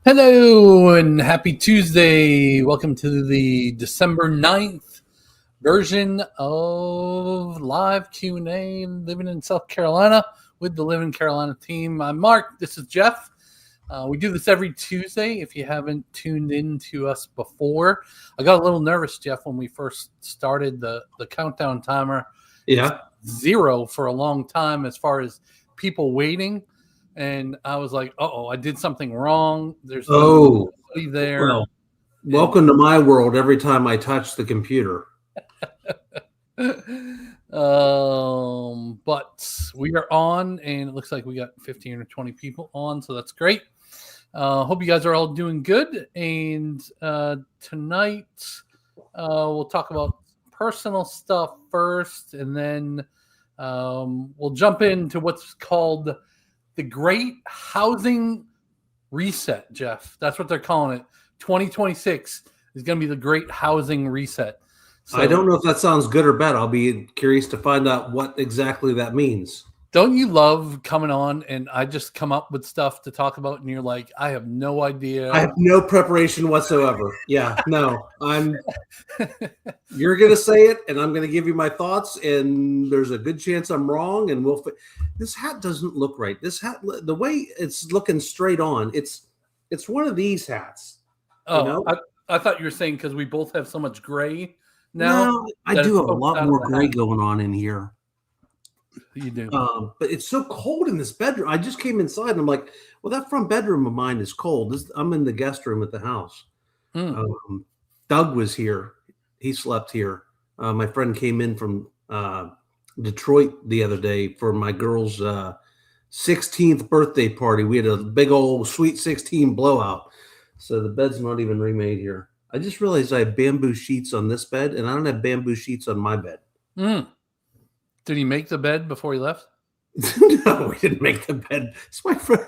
Hello and happy Tuesday. Welcome to the December 9th version of live Q&A living in South Carolina with the Livin Carolina Team. I'm Mark. This is Jeff. We do this every Tuesday. If you haven't tuned in to us before, I got a little nervous, Jeff, when we first started the countdown timer. Yeah. Zero for a long time as far as people waiting. And I was like, uh-oh, I did something wrong. There's nobody there. Well, welcome to my world every time I touch the computer. But we are on, and it looks like we got 15 or 20 people on, so that's great. Hope you guys are all doing good. And tonight we'll talk about personal stuff first, and then we'll jump into what's called the Great Housing Reset, Jeff. That's what they're calling it. 2026 is going to be the Great Housing Reset. So, I don't know if that sounds good or bad. I'll be curious to find out what exactly that means. Don't you love coming on and I just come up with stuff to talk about and you're like, I have no idea. I have no preparation whatsoever. Yeah, no. You're going to say it and I'm going to give you my thoughts, and there's a good chance I'm wrong, and this hat doesn't look right. This hat, the way it's looking straight on, it's one of these hats. Oh, you know? I thought you were saying because we both have so much gray now. No, I do have a lot more gray going on in here. You do. But it's so cold in this bedroom. I just came inside and I'm like, well, that front bedroom of mine is cold. I'm in the guest room at the house. Doug was here. He slept here. My friend came in from Detroit the other day for my girl's 16th birthday party. We had a big old Sweet 16 blowout. So the bed's not even remade here. I just realized I have bamboo sheets on this bed, and I don't have bamboo sheets on my bed. Did he make the bed before he left? No, we didn't make the bed. It's my friend.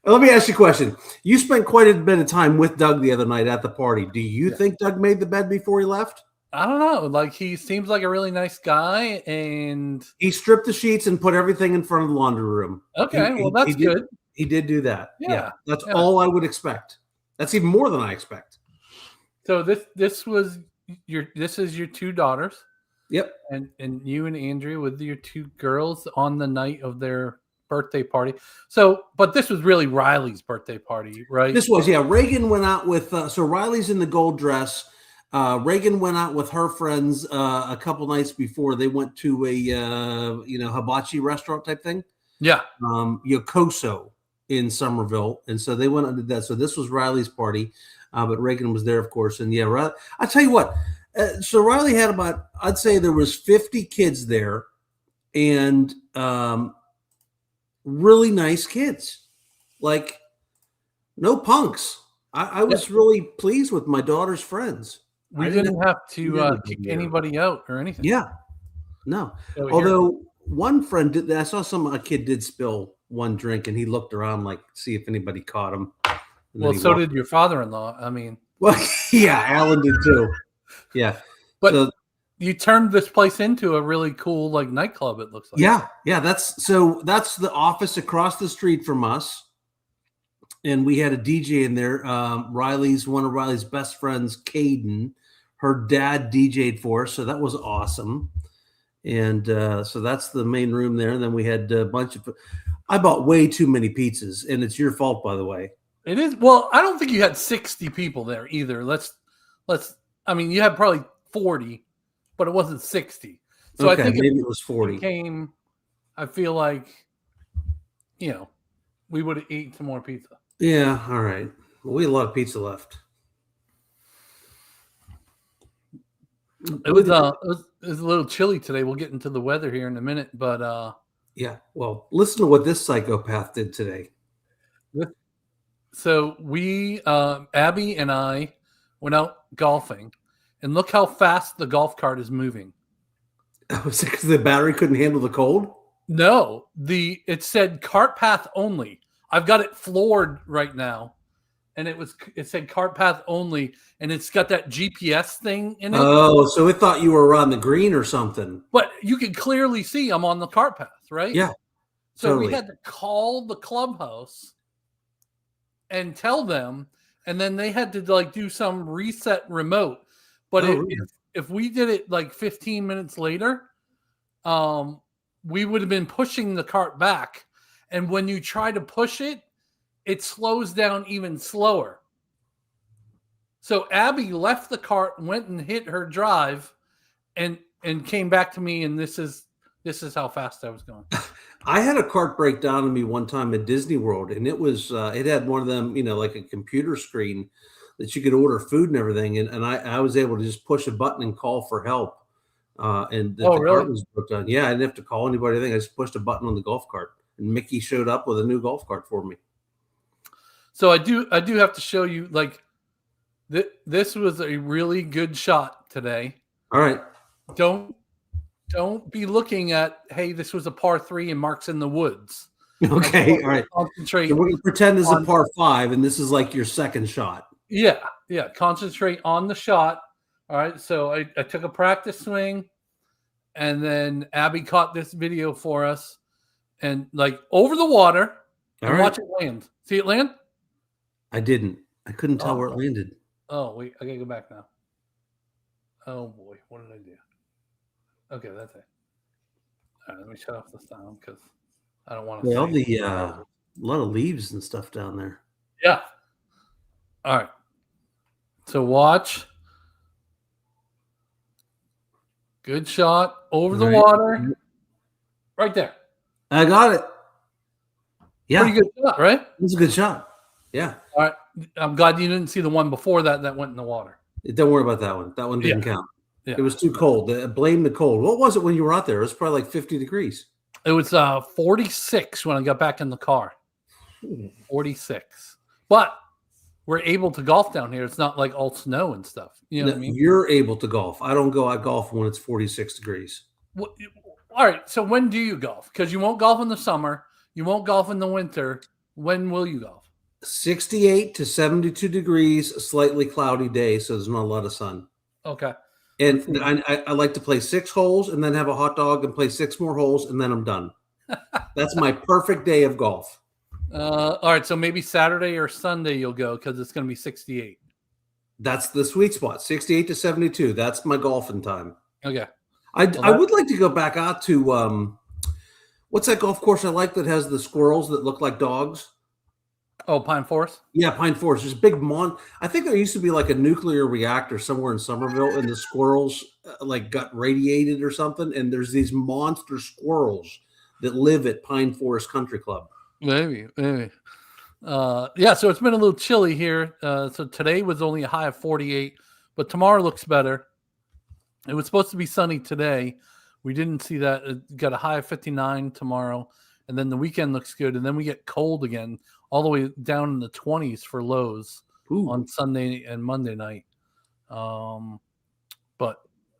Let me ask you a question. You spent quite a bit of time with Doug the other night at the party. Do you think Doug made the bed before he left? I don't know. Like, he seems like a really nice guy, and he stripped the sheets and put everything in front of the laundry room. Okay, that's good. He did do that. Yeah. That's all I would expect. That's even more than I expect. So this is your two daughters. Yep. And you and Andrea with your two girls on the night of their birthday party. So, but this was really Riley's birthday party, right? This was, yeah. Reagan went out with, so Riley's in the gold dress. Reagan went out with her friends a couple nights before. They went to a, hibachi restaurant type thing. Yeah. Yokoso in Summerville. And so they went and did that. So this was Riley's party, but Reagan was there, of course. And yeah, I tell you what, so Riley had about, I'd say there was 50 kids there, and really nice kids, like no punks. I was really pleased with my daughter's friends. We didn't have to kick anybody out or anything. Yeah, no. Although one friend did, I saw a kid did spill one drink, and he looked around like see if anybody caught him. Well, so did your father-in-law. I mean, well, yeah, Alan did too. Yeah, but you turned this place into a really cool nightclub. It looks like. Yeah. That's the office across the street from us, and we had a DJ in there. One of Riley's best friends, Caden, her dad DJ'd for us, so that was awesome. And so that's the main room there. And then we had a bunch of. I bought way too many pizzas, and it's your fault, by the way. It is. Well, I don't think you had 60 people there either. I mean, you had probably 40, but it wasn't 60. So okay, I think maybe it was 40. I feel like, we would have eaten some more pizza. Yeah. All right. Well, we had a lot of pizza left. It was a little chilly today. We'll get into the weather here in a minute, but yeah. Well, listen to what this psychopath did today. So we, Abby and I, went out golfing, and look how fast the golf cart is moving. Was it because the battery couldn't handle the cold? No, it said cart path only. I've got it floored right now, and it said cart path only, and it's got that GPS thing in it. Oh, so it thought you were around the green or something. But you can clearly see I'm on the cart path, right? Yeah. So totally. We had to call the clubhouse and tell them, and then they had to like do some reset remote. But really? if we did it like 15 minutes later, we would have been pushing the cart back. And when you try to push it, it slows down even slower. So Abby left the cart, went and hit her drive, and came back to me, and this is how fast I was going. I had a cart break down on me one time at Disney World, and it was it had one of them, like a computer screen that you could order food and everything, and I was able to just push a button and call for help. And the really? cart was broke down. Yeah, I didn't have to call anybody. I think I just pushed a button on the golf cart, and Mickey showed up with a new golf cart for me. So I do have to show you, like, this was a really good shot today. All right. Don't be looking at, hey, this was a par 3 and Mark's in the woods. Okay, all right. Concentrate. So we're gonna pretend this is a par 5, and this is like your second shot. Yeah. Concentrate on the shot. All right. So I took a practice swing, and then Abby caught this video for us, and like over the water, and watch it land. See it land? I didn't. I couldn't tell where it landed. Oh, wait. I gotta go back now. Oh boy, what did I do? Okay, that's it. All right, let me shut off the sound because I don't want to. All the a lot of leaves and stuff down there. Yeah. All right. So watch. Good shot over the water. Right there. I got it. Yeah. Pretty good shot, right? It was a good shot. Yeah. All right. I'm glad you didn't see the one before that went in the water. Don't worry about that one. That one didn't count. Yeah. It was too cold. Blame the cold. What was it when you were out there? It was probably like 50 degrees. It was 46 when I got back in the car. 46. But we're able to golf down here. It's not like all snow and stuff. You know what I mean? You're able to golf. I don't go out golf when it's 46 degrees. Well, all right. So when do you golf? Because you won't golf in the summer. You won't golf in the winter. When will you golf? 68 to 72 degrees, a slightly cloudy day, so there's not a lot of sun. Okay. And I like to play 6 holes and then have a hot dog and play 6 more holes, and then I'm done. That's my perfect day of golf. All right. So maybe Saturday or Sunday you'll go because it's going to be 68. That's the sweet spot, 68 to 72. That's my golfing time. Okay. I would like to go back out to what's that golf course I like that has the squirrels that look like dogs? Oh, Pine Forest? Yeah, Pine Forest. There's a big I think there used to be like a nuclear reactor somewhere in Summerville, and the squirrels like got radiated or something. And there's these monster squirrels that live at Pine Forest Country Club. Maybe. Yeah, so it's been a little chilly here. So today was only a high of 48, but tomorrow looks better. It was supposed to be sunny today. We didn't see that. It got a high of 59 tomorrow, and then the weekend looks good, and then we get cold again, all the way down in the 20s for lows on Sunday and Monday night. But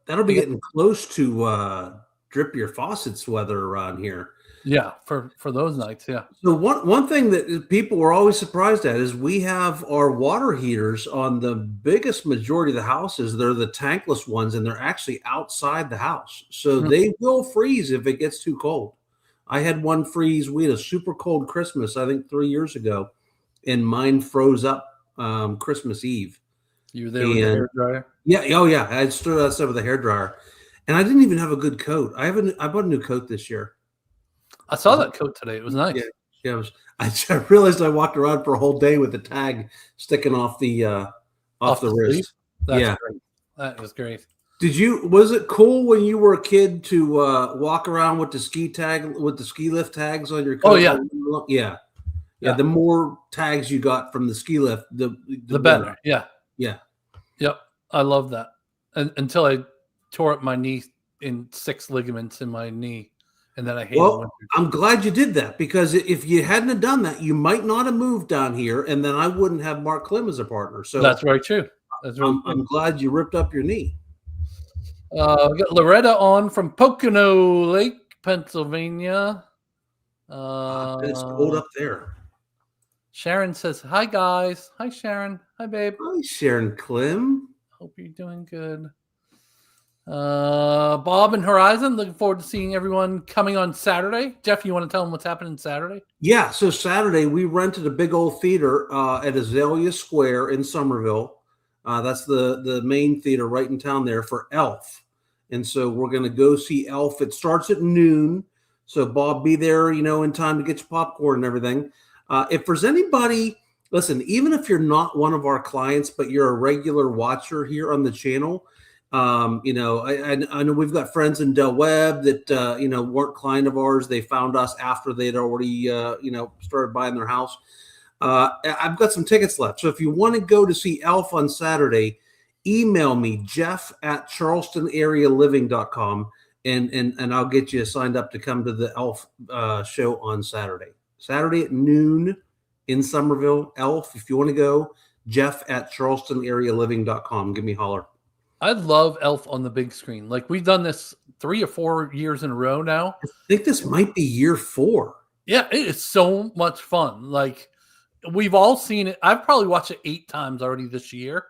that'll be getting close to drip your faucets weather around here. Yeah, for those nights, yeah. So one thing that people were always surprised at is we have our water heaters on the biggest majority of the houses. They're the tankless ones, and they're actually outside the house. So they will freeze if it gets too cold. I had one freeze. We had a super cold Christmas, I think 3 years ago, and mine froze up Christmas Eve. You were there with the hairdryer? Yeah. Oh, yeah. I stood outside with a hairdryer, and I didn't even have a good coat. I bought a new coat this year. I saw that coat today. It was nice. Yeah. I realized I walked around for a whole day with the tag sticking off the wrist. That's great. That was great. Was it cool when you were a kid to walk around with the ski lift tags on your coat? Oh yeah. Yeah. The more tags you got from the ski lift, the better. Yeah. Yep. I love that. Until I tore up my knee in 6 ligaments in my knee. And then I hate it. I'm glad you did that, because if you hadn't have done that, you might not have moved down here, and then I wouldn't have Mark Klim as a partner. So that's right, true. I'm glad you ripped up your knee. We got Loretta on from Pocono Lake, Pennsylvania. It's cold up there. Sharon says, "Hi guys." Hi Sharon. Hi babe. Hi Sharon Klim. Hope you're doing good. Bob and Horizon, looking forward to seeing everyone coming on Saturday. Jeff, you want to tell them what's happening Saturday? Yeah, so Saturday we rented a big old theater at Azalea Square in Summerville. That's the main theater right in town there for Elf. And so we're going to go see Elf. It starts at noon. So Bob, be there, in time to get your popcorn and everything. If there's anybody, listen, even if you're not one of our clients, but you're a regular watcher here on the channel, I know we've got friends in Del Webb that, weren't client of ours. They found us after they'd already, started buying their house. I've got some tickets left. So if you want to go to see Elf on Saturday, email me, jeff@charlestonarealiving.com, and I'll get you signed up to come to the Elf show on Saturday. Saturday at noon in Summerville, Elf. If you want to go, jeff@charlestonarealiving.com. Give me a holler. I love Elf on the big screen. Like, we've done this 3 or 4 years in a row now. I think this might be year 4. Yeah, it is so much fun. Like, we've all seen it. I've probably watched it 8 times already this year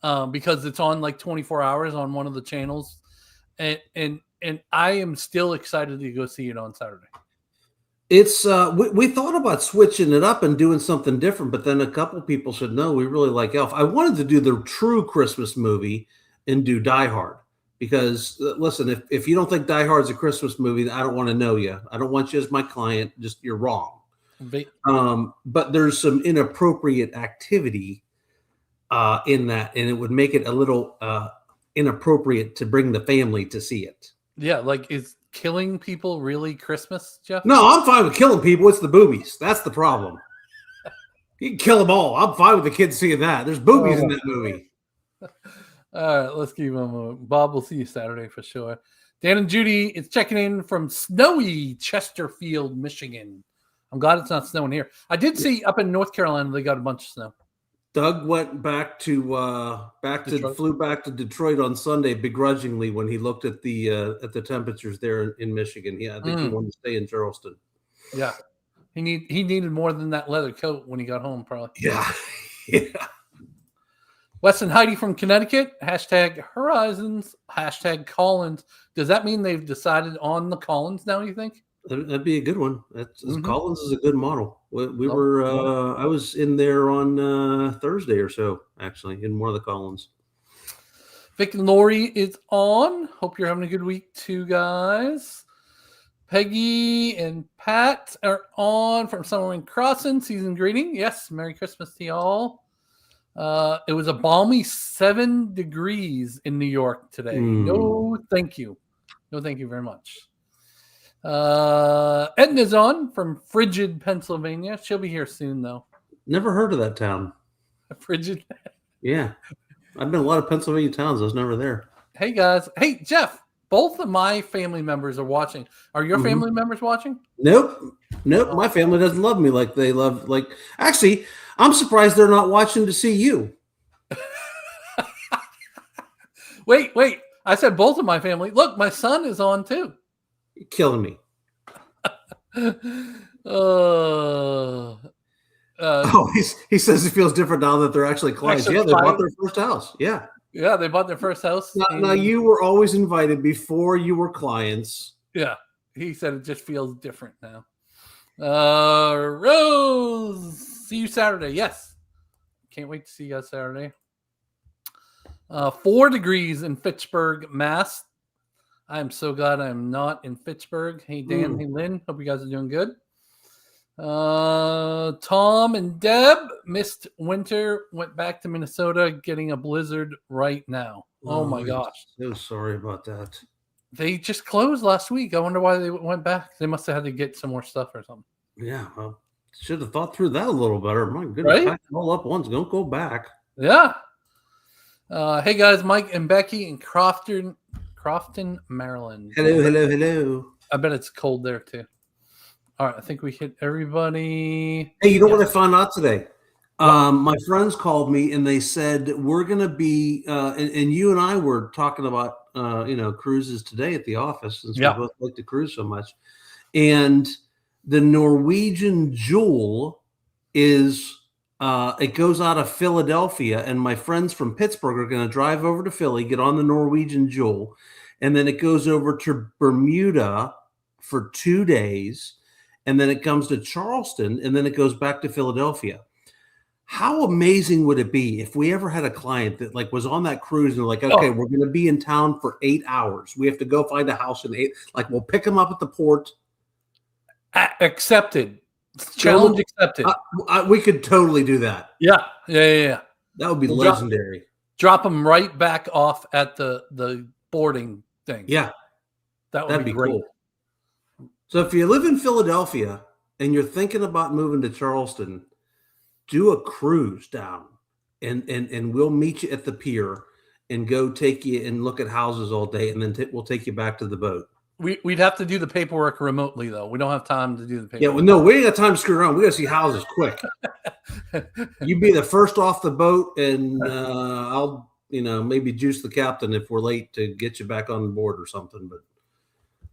because it's on like 24 hours on one of the channels. And I am still excited to go see it on Saturday. It's we thought about switching it up and doing something different, but then a couple people said, no, we really like Elf. I wanted to do the true Christmas movie and do Die Hard because listen, if you don't think Die Hard's a Christmas movie, I don't want to know you. I don't want you as my client. Just, you're wrong. But there's some inappropriate activity in that, and it would make it a little inappropriate to bring the family to see it. Yeah, like, is killing people really Christmas, Jeff? No, I'm fine with killing people. It's the boobies. That's the problem. You can kill them all. I'm fine with the kids seeing that. There's boobies in that movie. All right, let's keep on moving. Bob, we'll see you Saturday for sure. Dan and Judy is checking in from snowy Chesterfield, Michigan. I'm glad it's not snowing here. I did see up in North Carolina they got a bunch of snow. Doug went back to flew back to Detroit on Sunday begrudgingly when he looked at the temperatures there in Michigan. Yeah, I think he wanted to stay in Charleston. Yeah, he needed more than that leather coat when he got home, probably. Yeah. Wes and Heidi from Connecticut, #Horizons, #Collins. Does that mean they've decided on the Collins now, you think? That'd be a good one. Collins is a good model. We were I was in there on Thursday or so, actually, in one of the Collins. Vic and Lori is on. Hope you're having a good week too, guys. Peggy and Pat are on from Summerville Crossing. Season greeting. Yes, Merry Christmas to y'all. It was a balmy 7 degrees in New York today. No, thank you. No, thank you very much. Edna's on from Frigid, Pennsylvania. She'll be here soon, though. Never heard of that town. Frigid? Yeah. I've been a lot of Pennsylvania towns. I was never there. Hey, guys. Hey, Jeff. Both of my family members are watching. Are your family members watching? Nope. My family doesn't love me like they love. Actually, I'm surprised they're not watching to see you. Wait. I said both of my family. Look, my son is on too. You're killing me. He says he feels different now that they're actually clients. Yeah, they bought their first house. Yeah. Yeah, they bought their first house. Now you were always invited before you were clients. Yeah. He said it just feels different now. Rose, see you Saturday. Yes. Can't wait to see you guys Saturday. 4 degrees in Fitchburg, Mass. I am so glad I'm not in Fitchburg. Hey, Dan. Hey, Lynn. Hope you guys are doing good. Tom and Deb missed winter, went back to Minnesota, getting a blizzard right now. Oh my gosh. So sorry about that. They just closed last week. I wonder why they went back. They must have had to get some more stuff or something. Yeah, well, should have thought through that a little better. My goodness, pack it all up once. Don't go back. Yeah. Hey guys, Mike and Becky in Crofton, Maryland. Hello. I bet it's cold there too. All right, I think we hit everybody. Hey, you know what I found out today? My friends called me and they said we're going to be, and you and I were talking about, cruises today at the office since we both like to cruise so much. And the Norwegian Jewel is It goes out of Philadelphia, and my friends from Pittsburgh are going to drive over to Philly, get on the Norwegian Jewel, and then it goes over to Bermuda for 2 days, and then it comes to Charleston, and then it goes back to Philadelphia. How amazing would it be if we ever had a client that like was on that cruise and they're like, okay, we're going to be in town for 8 hours. We have to go find a house in 8. Like, we'll pick them up at the port. Accepted. Challenge accepted. We could totally do that. Yeah. That would be legendary. Drop them right back off at the boarding thing. Yeah. That'd be great. Cool. So if you live in Philadelphia and you're thinking about moving to Charleston, do a cruise down and we'll meet you at the pier and go take you and look at houses all day. And then we'll take you back to the boat. We'd have to do the paperwork remotely though. We don't have time to do the paperwork. Yeah, well, no, we ain't got time to screw around. We got to see houses quick. You be the first off the boat and I'll, maybe juice the captain if we're late to get you back on board or something, but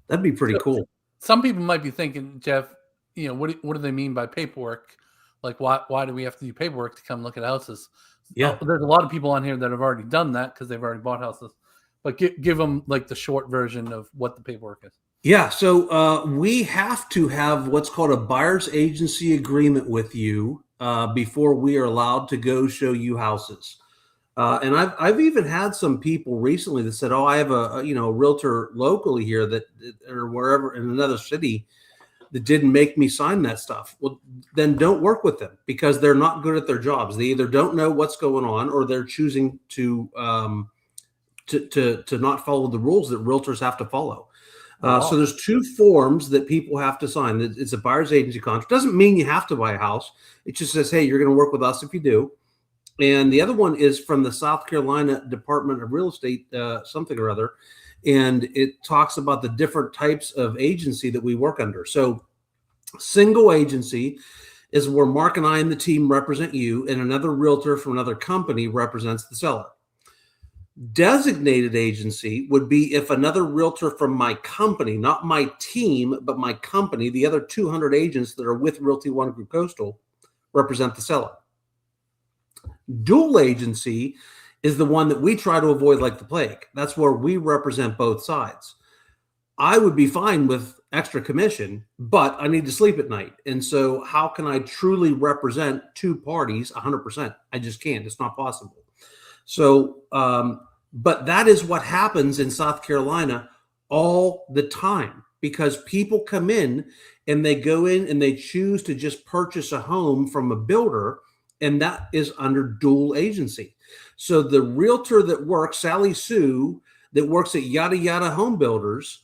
that'd be pretty cool. Some people might be thinking, Jeff, what do they mean by paperwork? Like, why do we have to do paperwork to come look at houses? Yeah. There's a lot of people on here that have already done that because they've already bought houses. But give them like the short version of what the paperwork is. Yeah. So we have to have what's called a buyer's agency agreement with you before we are allowed to go show you houses. And I've even had some people recently that said, "Oh, I have a realtor locally here that or wherever in another city that didn't make me sign that stuff." Well, then don't work with them because they're not good at their jobs. They either don't know what's going on or they're choosing to not follow the rules that realtors have to follow. So there's 2 forms that people have to sign. It's a buyer's agency contract. Doesn't mean you have to buy a house. It just says, hey, you're going to work with us if you do. And the other one is from the South Carolina Department of Real Estate, something or other. And it talks about the different types of agency that we work under. So single agency is where Mark and I and the team represent you, and another realtor from another company represents the seller. Designated agency would be if another realtor from my company, not my team, but my company, the other 200 agents that are with Realty One Group Coastal, represent the seller. Dual agency is the one that we try to avoid like the plague. That's where we represent both sides. I would be fine with extra commission, but I need to sleep at night. And so how can I truly represent 2 parties 100%? I just can't. It's not possible. So, but that is what happens in South Carolina all the time because people come in and they go in and they choose to just purchase a home from a builder, and that is under dual agency. So the realtor that works, Sally Sue, that works at Yada Yada Home Builders,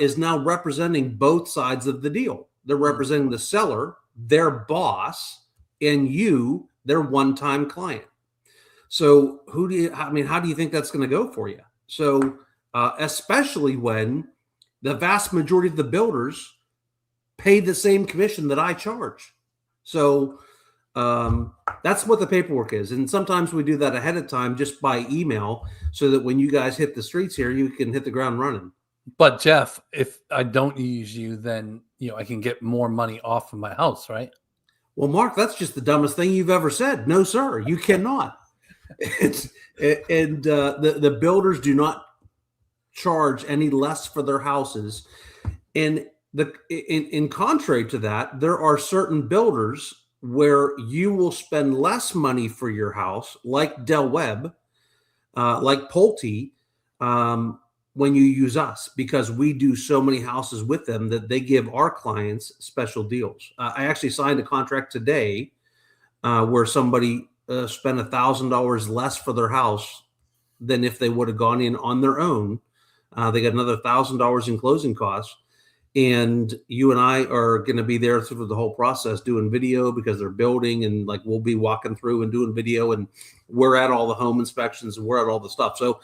is now representing both sides of the deal. They're representing the seller, their boss, and you, their one-time client. So how do you think that's going to go for you? So especially when the vast majority of the builders pay the same commission that I charge. So that's what the paperwork is. And sometimes we do that ahead of time just by email so that when you guys hit the streets here, you can hit the ground running. But Jeff, if I don't use you, then I can get more money off of my house, right? Well, Mark, that's just the dumbest thing you've ever said. No, sir, you cannot. The builders do not charge any less for their houses. And in contrary to that, there are certain builders where you will spend less money for your house, like Del Webb, like Pulte, when you use us, because we do so many houses with them that they give our clients special deals. I actually signed a contract today where somebody spent $1,000 less for their house than if they would have gone in on their own. They got another $1,000 in closing costs. And you and I are going to be there through the whole process doing video because they're building, and like we'll be walking through and doing video, and we're at all the home inspections and we're at all the stuff. So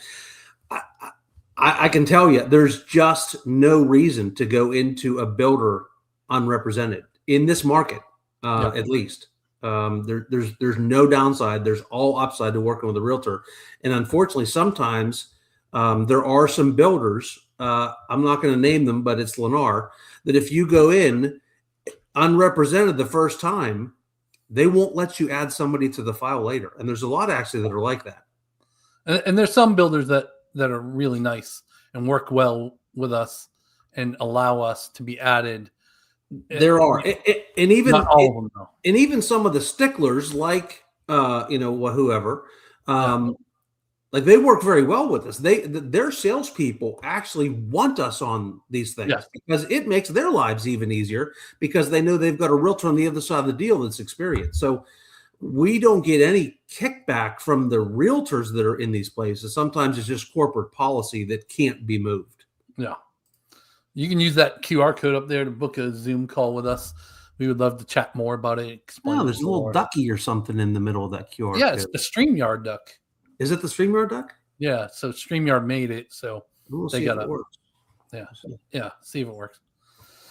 I can tell you there's just no reason to go into a builder unrepresented in this market, at least. There's no downside. There's all upside to working with a realtor. And unfortunately, sometimes there are some builders, I'm not going to name them, but it's Lennar, that if you go in unrepresented the first time, they won't let you add somebody to the file later. And there's a lot actually that are like that. And there's some builders that are really nice and work well with us and allow us to be added. There are, and even not all of them though. And even some of the sticklers, like whoever, like they work very well with us. Their salespeople actually want us on these things because it makes their lives even easier because they know they've got a realtor on the other side of the deal that's experienced. So we don't get any kickback from the realtors that are in these places. Sometimes it's just corporate policy that can't be moved. Yeah. You can use that QR code up there to book a Zoom call with us. We would love to chat more about it. Explain there's a little ducky or something in the middle of that QR code. Yeah, it's the StreamYard duck. Is it the StreamYard duck? Yeah, so StreamYard made it, so they got to see if it works.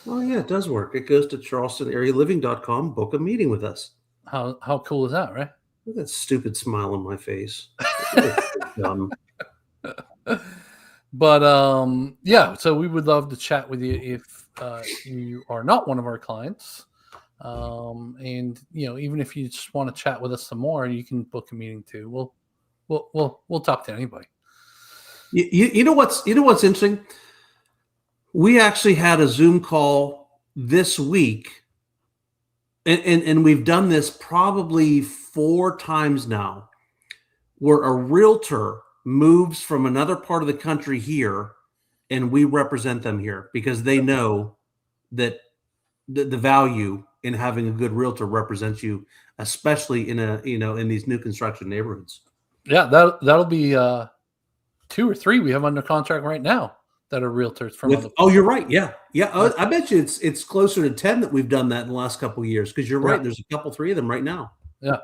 Oh, yeah, it does work. It goes to charlestonarealiving.com, book a meeting with us. How cool is that, right? Look at that stupid smile on my face. Dumb. But so we would love to chat with you if you are not one of our clients, and even if you just want to chat with us some more, you can book a meeting too. We'll talk to anybody. You know what's interesting? We actually had a Zoom call this week, and we've done this probably 4 times now, where a realtor moves from another part of the country here, and we represent them here because they know that the value in having a good realtor represents you, especially in these new construction neighborhoods. Yeah, that'll be 2 or 3 we have under contract right now that are realtors from. You're right. Yeah. I bet you it's closer to 10 that we've done that in the last couple of years because you're right. There's a couple, 3 of them right now. Yeah,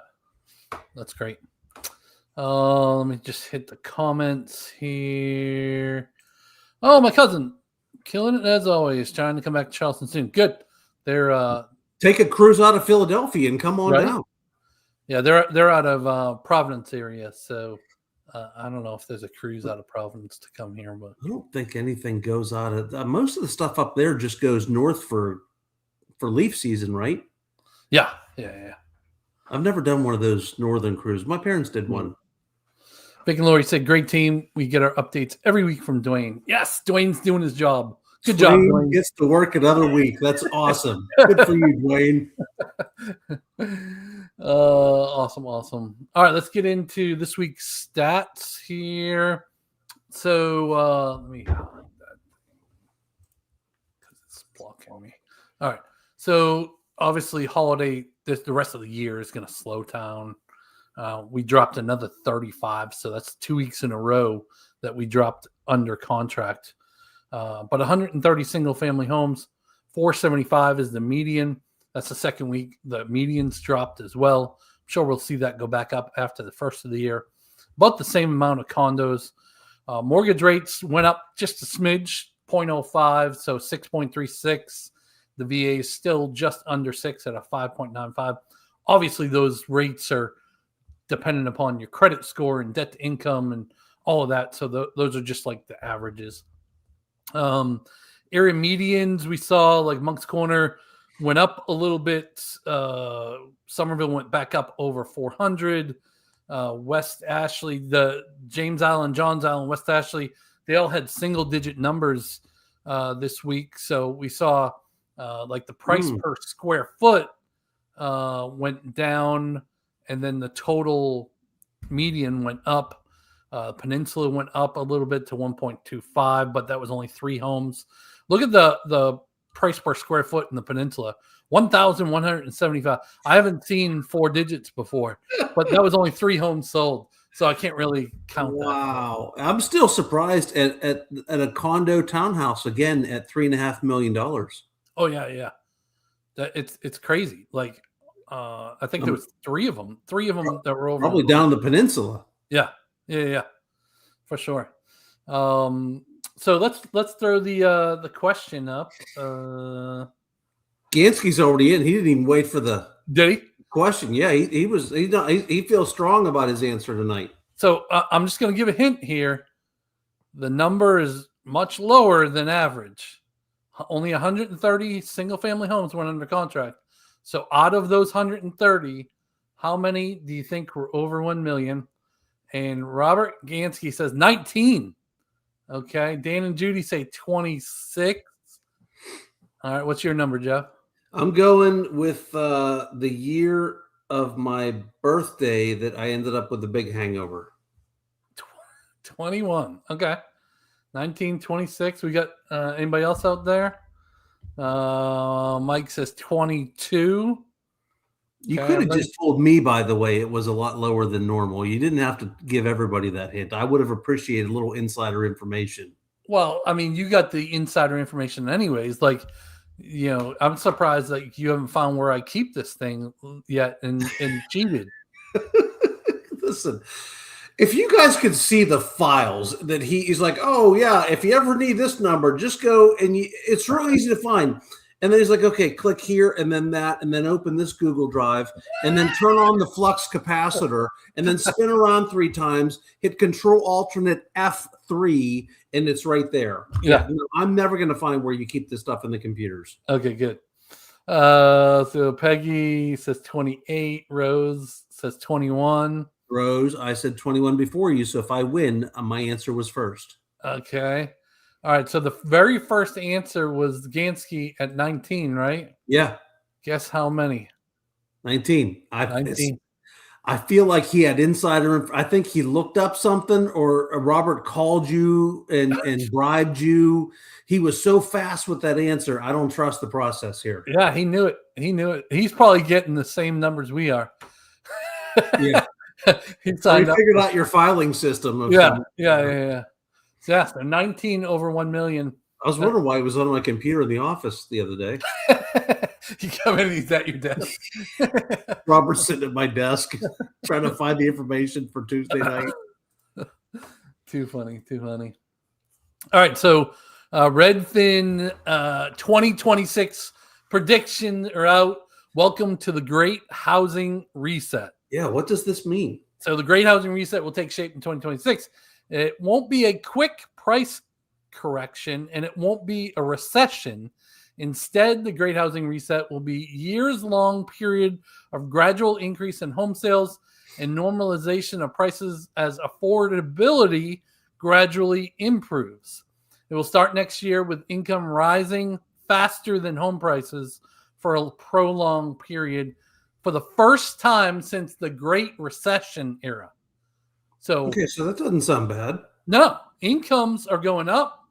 that's great. Let me just hit the comments here. Oh, my cousin, killing it as always. Trying to come back to Charleston soon. Good. They're take a cruise out of Philadelphia and come on down. Yeah, they're out of Providence area, so I don't know if there's a cruise out of Providence to come here, but I don't think anything goes out of most of the stuff up there. Just goes north for leaf season, right? Yeah. I've never done one of those northern cruises. My parents did one. Vic and Lori said, "Great team. We get our updates every week from Dwayne." Yes, Dwayne's doing his job. Good job, Dwayne. Gets to work another week. That's awesome. Good for you, Dwayne. Awesome. All right, let's get into this week's stats here. So let me highlight that because it's blocking me. All right, so obviously holiday. The rest of the year is going to slow down. We dropped another 35, so that's 2 weeks in a row that we dropped under contract. But 130 single-family homes, 475 is the median. That's the second week. The median's dropped as well. I'm sure we'll see that go back up after the first of the year. About the same amount of condos. Mortgage rates went up just a smidge, 0.05, so 6.36. The VA is still just under 6 at a 5.95. Obviously, those rates are dependent upon your credit score and debt to income and all of that. So those are just like the averages. Area medians we saw, like Monk's Corner went up a little bit. Summerville went back up over 400. West Ashley, the James Island, Johns Island, West Ashley, they all had single digit numbers this week. So we saw like the price per square foot went down, and then the total median went up. Peninsula went up a little bit to 1.25, but that was only 3 homes. Look at the price per square foot in the Peninsula, 1,175. I haven't seen 4 digits before, but that was only 3 homes sold, so I can't really count that. Wow, I'm still surprised at a condo townhouse again at $3.5 million. Oh yeah, it's crazy. Like I think there was 3 of them that were over probably down the Peninsula. Yeah, for sure. So let's throw the question up. Gansky's already in. He didn't even wait for the question. Yeah, he feels strong about his answer tonight. So I'm just going to give a hint here. The number is much lower than average. Only 130 single family homes went under contract. So out of those 130, how many do you think were over 1 million? And Robert Gansky says 19. Okay. Dan and Judy say 26. All right. What's your number, Jeff? I'm going with the year of my birthday that I ended up with a big hangover. 21. Okay. 1926. We got anybody else out there? Mike says 22. You could have just told me, by the way, it was a lot lower than normal. You didn't have to give everybody that hint. I would have appreciated a little insider information. Well, I mean, you got the insider information anyways. Like, you know, I'm surprised that you haven't found where I keep this thing yet and cheated. Listen, if you guys could see the files that he's like, oh, yeah, if you ever need this number, just go and it's real easy to find. And then he's like, okay, click here and then that, and then open this Google Drive, and then turn on the flux capacitor, and then spin around 3 times, hit Control Alternate F3, and it's right there. Yeah. I'm never going to find where you keep this stuff in the computers. Okay, good. So Peggy says 28. Rose says 21. Rose, I said 21 before you, so if I win, my answer was first. Okay. All right, so the very first answer was Gansky at 19, right? Yeah. Guess how many? 19. 19. I feel like he had insider. I think he looked up something, or Robert called you and bribed you. He was so fast with that answer. I don't trust the process here. Yeah, he knew it. He knew it. He's probably getting the same numbers we are. Yeah. He signed up. Figured out your filing system. Yeah. So 19 over 1 million. I was wondering why he was on my computer in the office the other day. You come in and he's at your desk. Robert's sitting at my desk trying to find the information for Tuesday night. Too funny. All right, so Redfin 2026 predictions are out. Welcome to the Great Housing Reset. Yeah, what does this mean? So the Great Housing Reset will take shape in 2026. It won't be a quick price correction, and it won't be a recession. Instead, the Great Housing Reset will be years-long period of gradual increase in home sales and normalization of prices as affordability gradually improves. It will start next year with income rising faster than home prices for a prolonged period for the first time since the Great Recession era. So that doesn't sound bad. No, incomes are going up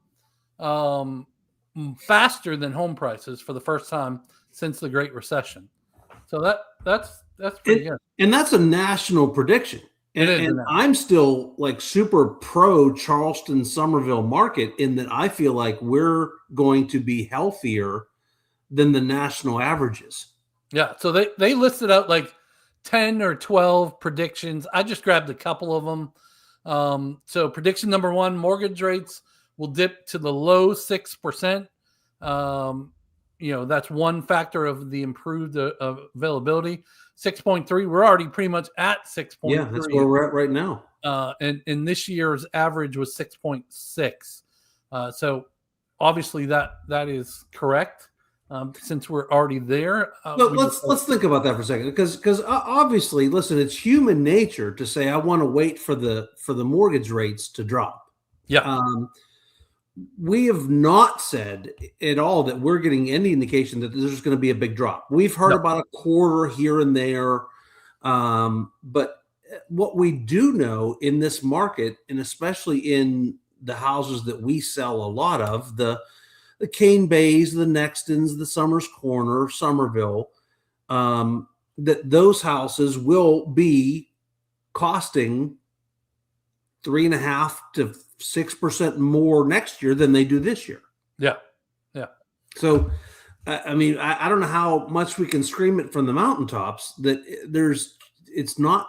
faster than home prices for the first time since the Great Recession. So that's pretty good. And that's a national prediction. And I'm still like super pro Charleston, Summerville market in that I feel like we're going to be healthier than the national averages. Yeah. So they listed out like 10 or 12 predictions. I just grabbed a couple of them. So prediction number 1, mortgage rates will dip to the low 6%. That's one factor of the improved availability. 6.3. We're already pretty much at 6.3. Yeah, that's where we're at right now. And this year's average was 6.6. So obviously that is correct. Since we're already there. Let's think about that for a second, because obviously, listen, it's human nature to say I want to wait for the mortgage rates to drop. Yeah. We have not said at all that we're getting any indication that there's going to be a big drop. We've heard about a quarter here and there, but what we do know in this market, and especially in the houses that we sell a lot of, the Cane Bays, the Nextons, the Summers Corner, Summerville, that those houses will be costing 3.5% to 6% more next year than they do this year. Yeah. So, I mean, I don't know how much we can scream it from the mountaintops that it's not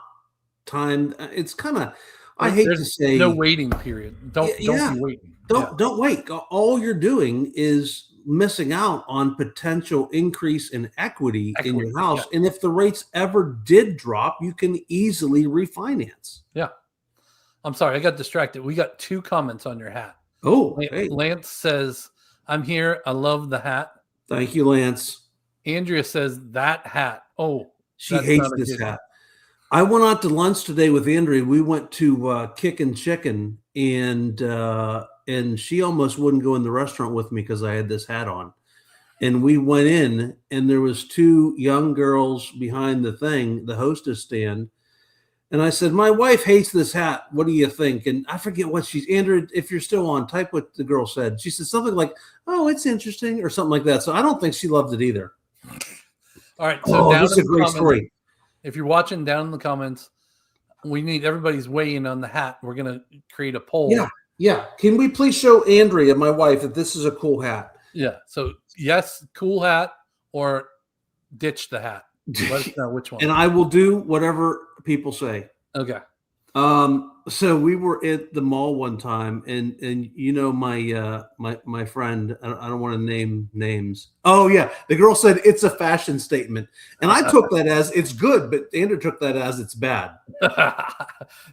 time. It's kind of, I hate to say, no waiting period. Don't be waiting. Don't wait. All you're doing is missing out on potential increase in equity in your house. Yeah. And if the rates ever did drop, you can easily refinance. Yeah. I'm sorry, I got distracted. We got 2 comments on your hat. Oh, hey. Lance says, I'm here. I love the hat. Thank you, Lance. Andrea says that hat. Oh, she hates this hat. I went out to lunch today with Andrea. We went to Kickin' Chicken, and she almost wouldn't go in the restaurant with me because I had this hat on. And we went in, and there was 2 young girls behind the hostess stand. And I said, my wife hates this hat. What do you think? And I forget what Andrea, if you're still on, type what the girl said. She said something like, oh, it's interesting, or something like that. So I don't think she loved it either. All right. So this is a great story. If you're watching, down in the comments, we need everybody's weigh in on the hat. We're going to create a poll. Yeah. Can we please show Andrea, my wife, that this is a cool hat? Yeah. So yes, cool hat, or ditch the hat. Let us know which one. And I will do whatever people say. Okay. So we were at the mall one time, and you know my friend. I don't want to name names. Oh yeah, the girl said it's a fashion statement, and I took that as it's good, but Andrew took that as it's bad.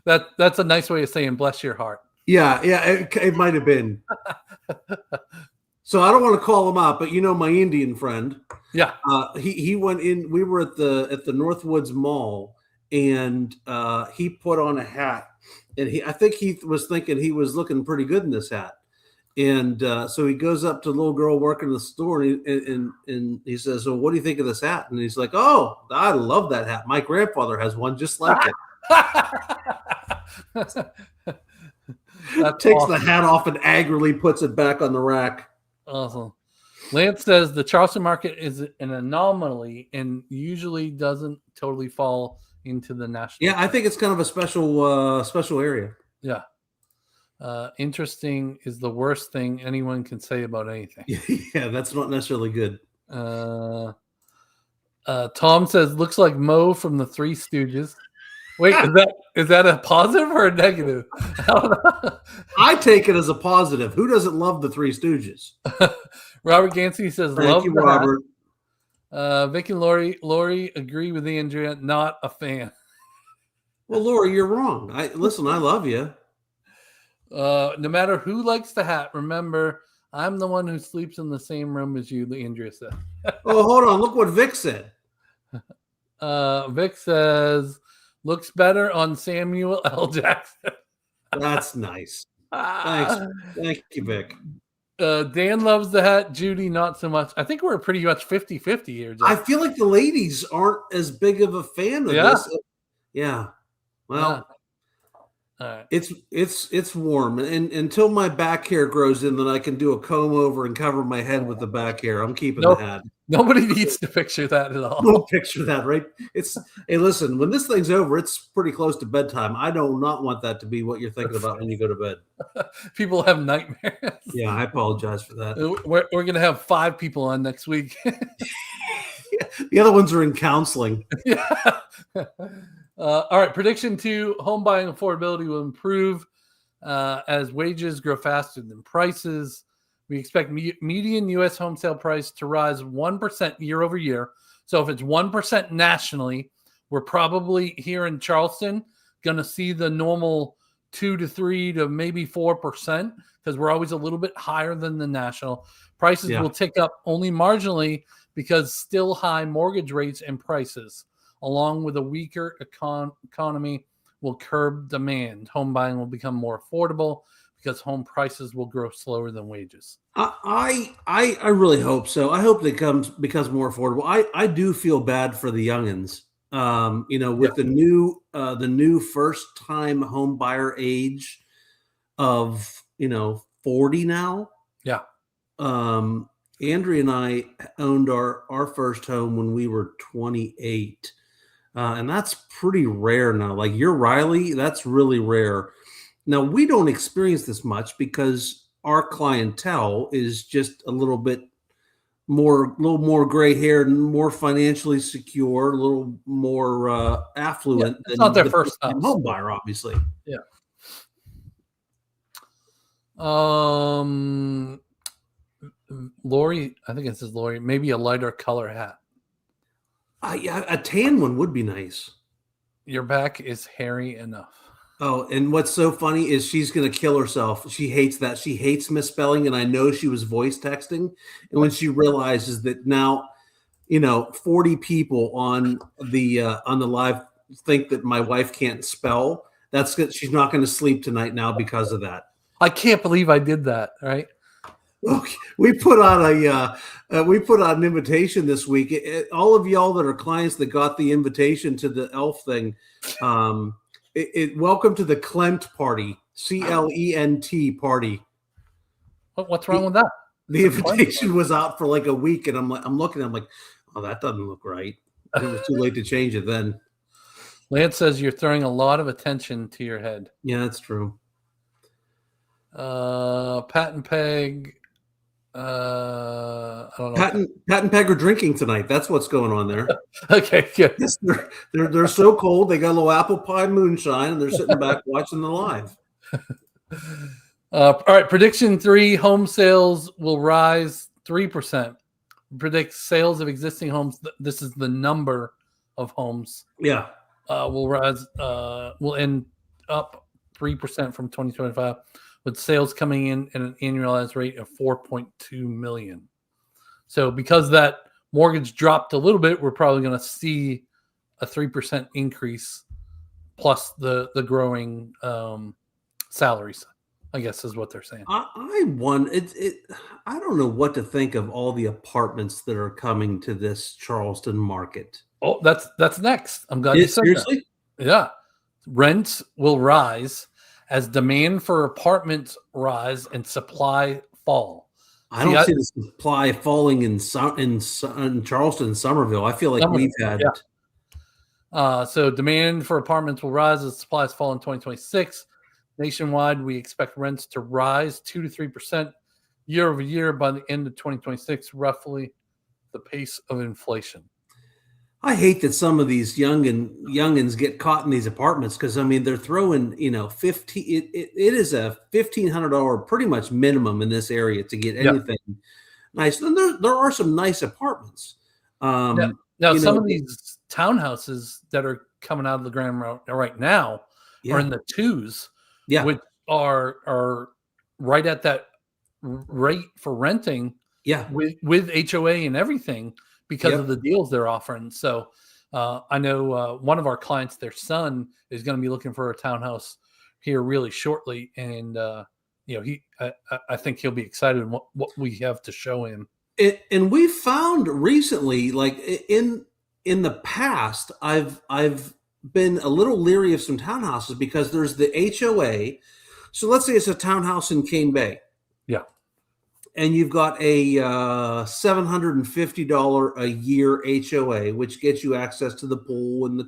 That's a nice way of saying bless your heart. Yeah, it might have been. So I don't want to call him out, but you know my Indian friend. Yeah. He went in. We were at the Northwoods Mall, and he put on a hat, and I think he was thinking he was looking pretty good in this hat, and so he goes up to the little girl working in the store, and he says, "So what do you think of this hat?" And he's like, "Oh, I love that hat. My grandfather has one just like it." Takes awesome. The hat off and angrily puts it back on the rack. Awesome. Lance says the Charleston market is an anomaly and usually doesn't totally fall into the national. Yeah, I think it's kind of a special area. Yeah. Interesting is the worst thing anyone can say about anything. Yeah, that's not necessarily good. Tom says looks like Mo from the Three Stooges. Wait, is that a positive or a negative? I take it as a positive. Who doesn't love the Three Stooges? Robert Gansey says, Thank you, Robert. Vic and Lori agree with Andrea, not a fan. Well, Lori, you're wrong. I love you. No matter who likes the hat, remember, I'm the one who sleeps in the same room as you, Andrea said. Oh, hold on. Look what Vic said. Vic says, looks better on Samuel L. Jackson. That's nice. Thanks. Thank you, Vic. Dan loves the hat. Judy, not so much. I think we're pretty much 50-50 here. Jeff. I feel like the ladies aren't as big of a fan of this. Yeah. Well, Right. It's warm, and until my back hair grows in, then I can do a comb over and cover my head with the back hair. I'm keeping the hat. Nobody needs to picture that at all. Don't picture that, right? Hey, listen, when this thing's over, it's pretty close to bedtime. I do not want that to be what you're thinking about when you go to bed. People have nightmares. Yeah, I apologize for that. We're going to have 5 people on next week. The other ones are in counseling. Yeah. All right. Prediction 2, home buying affordability will improve as wages grow faster than prices. We expect median U.S. home sale price to rise 1% year over year. So if it's 1% nationally, we're probably here in Charleston going to see the normal 2 to 3 to maybe 4% because we're always a little bit higher than the national. Prices will tick up only marginally because still high mortgage rates and prices, along with a weaker economy, will curb demand. Home buying will become more affordable because home prices will grow slower than wages. I really hope so. I hope it becomes more affordable. I do feel bad for the youngins. With the new first time home buyer age of 40 now. Yeah. Andrea and I owned our first home when we were 28. And that's pretty rare now. Like you're Riley, that's really rare. Now we don't experience this much because our clientele is just a little more gray haired and more financially secure, a little more affluent. It's not their first home buyer, obviously. Yeah. Lori, I think it says Lori, maybe a lighter color hat. A tan one would be nice. Your back is hairy enough. Oh, and what's so funny is she's going to kill herself. She hates that. She hates misspelling, and I know she was voice texting. And when she realizes that now 40 people on the live think that my wife can't spell. That's good. She's not going to sleep tonight now because of that. I can't believe I did that. Right. Okay. We put on an invitation this week. All of y'all that are clients that got the invitation to the elf thing, welcome to the Clent party, CLENT party. What's wrong with that? The invitation was out for like a week, and I'm looking, I'm like, oh, that doesn't look right. It was too late to change it then. Lance says you're throwing a lot of attention to your head. Yeah, that's true. Pat and Peg. I don't know. Pat and Peg are drinking tonight. That's what's going on there. Okay, good. Yes, they're so cold. They got a little apple pie moonshine, and they're sitting back watching the live. All right, prediction 3: home sales will rise 3%. Predict sales of existing homes. This is the number of homes. Yeah, will rise. Will end up 3% from 2025. With sales coming in at an annualized rate of 4.2 million. So because that mortgage dropped a little bit, we're probably going to see a 3% increase plus the growing salaries, I guess is what they're saying. I don't know what to think of all the apartments that are coming to this Charleston market. Oh, that's next. I'm glad you said seriously? That. Yeah. Rents will rise as demand for apartments rise and supply fall. I don't see the supply falling in Charleston and Summerville. I feel like we've had. Yeah. So demand for apartments will rise as supplies fall in 2026. Nationwide, we expect rents to rise 2 to 3% year over year by the end of 2026, roughly the pace of inflation. I hate that some of these youngins get caught in these apartments because they're throwing 15. It is a $1,500 pretty much minimum in this area to get anything nice. And there are some nice apartments. Now some of these townhouses that are coming out of the ground right now are in the twos, which are right at that rate for renting. Yeah, with HOA and everything. Because of the deals they're offering. So I know one of our clients, their son, is going to be looking for a townhouse here really shortly. And, I think he'll be excited in what we have to show him. And we found recently, like in the past, I've been a little leery of some townhouses because there's the HOA. So let's say it's a townhouse in Cane Bay. Yeah. And you've got a $750 a year HOA, which gets you access to the pool and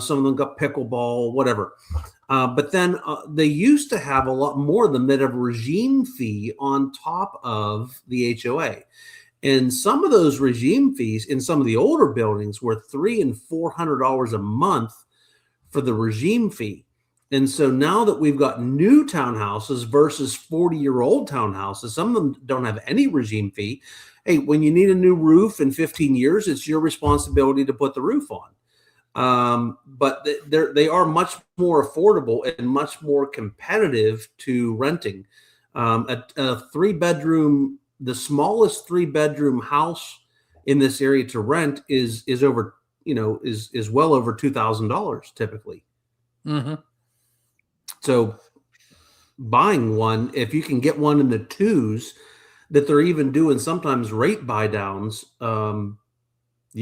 some of them got pickleball, whatever. But then they used to have a lot more of them that have a regime fee on top of the HOA. And some of those regime fees in some of the older buildings were $300 and $400 a month for the regime fee. And so now that we've got new townhouses versus 40-year-old townhouses, some of them don't have any regime fee. Hey, when you need a new roof in 15 years, it's your responsibility to put the roof on. But they are much more affordable and much more competitive to renting. A 3-bedroom, the smallest 3-bedroom house in this area to rent is over, is well over $2,000 typically. Mm-hmm. So buying one, if you can get one in the twos that they're even doing sometimes rate buy downs, you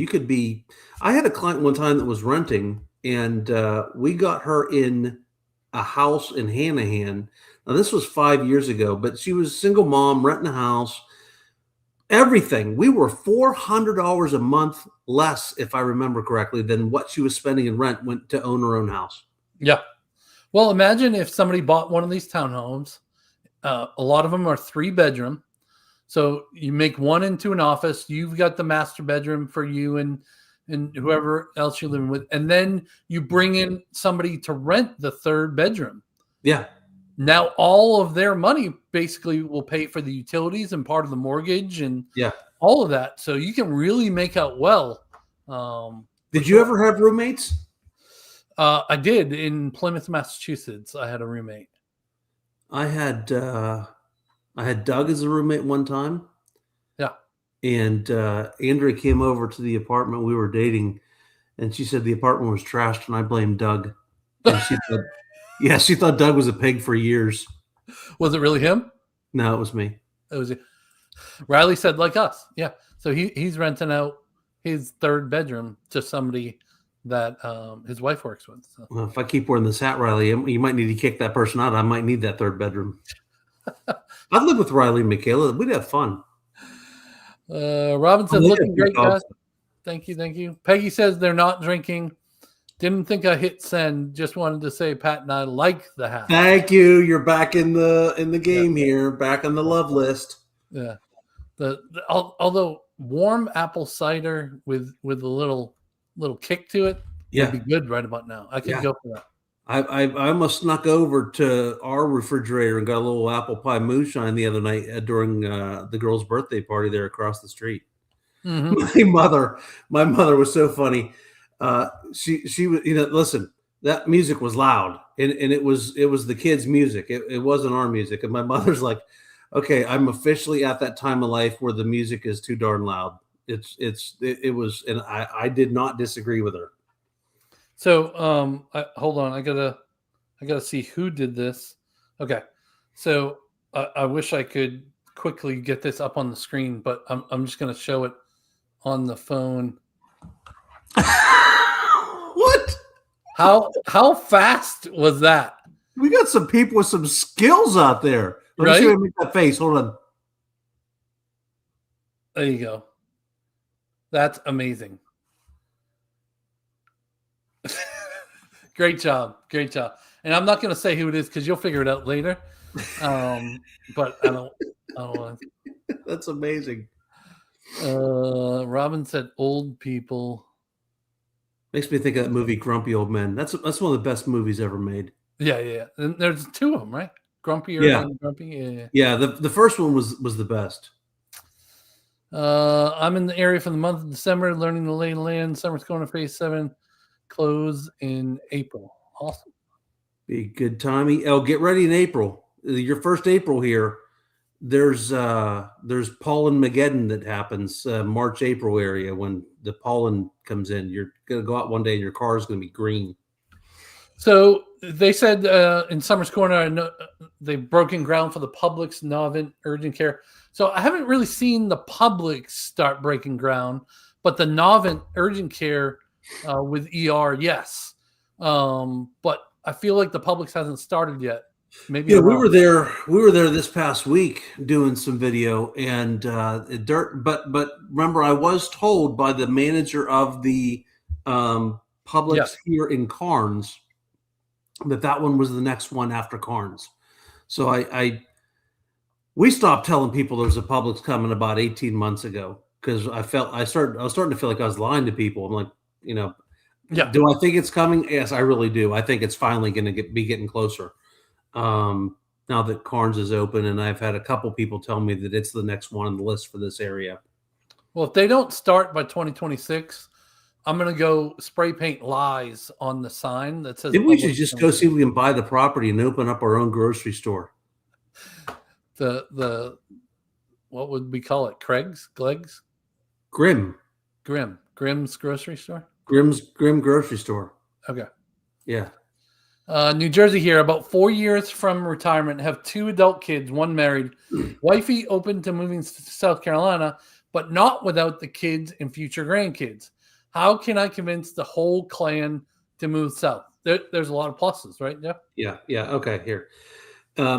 could be. I had a client one time that was renting and we got her in a house in Hanahan. Now this was 5 years ago, but she was a single mom renting a house, everything. We were $400 a month less, if I remember correctly, than what she was spending in rent went to own her own house. Yeah. Well, imagine if somebody bought one of these townhomes. A lot of them are 3-bedroom. So you make one into an office. You've got the master bedroom for you and whoever else you're living with. And then you bring in somebody to rent the 3rd bedroom. Yeah. Now all of their money basically will pay for the utilities and part of the mortgage and all of that. So you can really make out well. Did you ever have roommates? I did in Plymouth, Massachusetts. I had a roommate. I had Doug as a roommate one time. Yeah. And Andrea came over to the apartment we were dating, and she said the apartment was trashed, and I blamed Doug. And she thought Doug was a pig for years. Was it really him? No, it was me. It was. Riley said, like us. Yeah. So he's renting out his third bedroom to somebody that his wife works with. So. Well, if I keep wearing this hat, Riley, you might need to kick that person out. I might need that third bedroom. I'd live with Riley and Michaela. We'd have fun. Robin says, looking great, guys. Thank you. Peggy says they're not drinking. Didn't think I hit send. Just wanted to say Pat and I like the hat. Thank you. You're back in the game here. Back on the love list. Yeah. Although warm apple cider with a little kick to it would be good right about now. I could go for that. I almost snuck over to our refrigerator and got a little apple pie moonshine the other night during the girl's birthday party there across the street. Mm-hmm. My mother was so funny. She was, listen, that music was loud and it was the kids' music. It wasn't our music. And my mother's like, okay, I'm officially at that time of life where the music is too darn loud. It was, and I did not disagree with her. So, hold on. I gotta see who did this. Okay. So I wish I could quickly get this up on the screen, but I'm just going to show it on the phone. What? How fast was that? We got some people with some skills out there. Let me see if I make that face. Hold on. There you go. That's amazing. Great job. And I'm not going to say who it is because you'll figure it out later. But I don't want to. That's amazing. Robin said old people. Makes me think of that movie Grumpy Old Men. That's one of the best movies ever made. Yeah. And there's two of them, right? Grumpy and Grumpy. Yeah. The first one was the best. I'm in the area for the month of December, learning the lay of the land. Summer's going to phase 7, close in April. Awesome. Be a good time. Get ready in April. Your first April here. There's pollen Mageddon that happens March, April area when the pollen comes in. You're gonna go out one day and your car is gonna be green. So they said in Summer's Corner, I know they've broken ground for the Publix Novant urgent care. So I haven't really seen the Publix start breaking ground, but the Novant urgent care with ER, yes. But I feel like the Publix hasn't started yet. Maybe we were there this past week doing some video and but remember I was told by the manager of the Publix here in Carnes that one was the next one after Carnes. So we stopped telling people there was a Publix coming about 18 months ago because I was starting to feel like I was lying to people. I'm like, do I think it's coming? Yes, I really do. I think it's finally going to be getting closer. Now that Carnes is open, and I've had a couple people tell me that it's the next one on the list for this area. Well, if they don't start by 2026, I'm going to go spray paint lies on the sign that says. Maybe we should just go see if we can buy the property and open up our own grocery store. The what would we call it? Greg's? Grim's grocery store. Grim grocery store. Okay. Yeah. New Jersey here, about 4 years from retirement, have 2 adult kids, 1 married. Wifey open to moving to South Carolina, but not without the kids and future grandkids. How can I convince the whole clan to move south? There's a lot of pluses, right? Yeah. Okay. Here.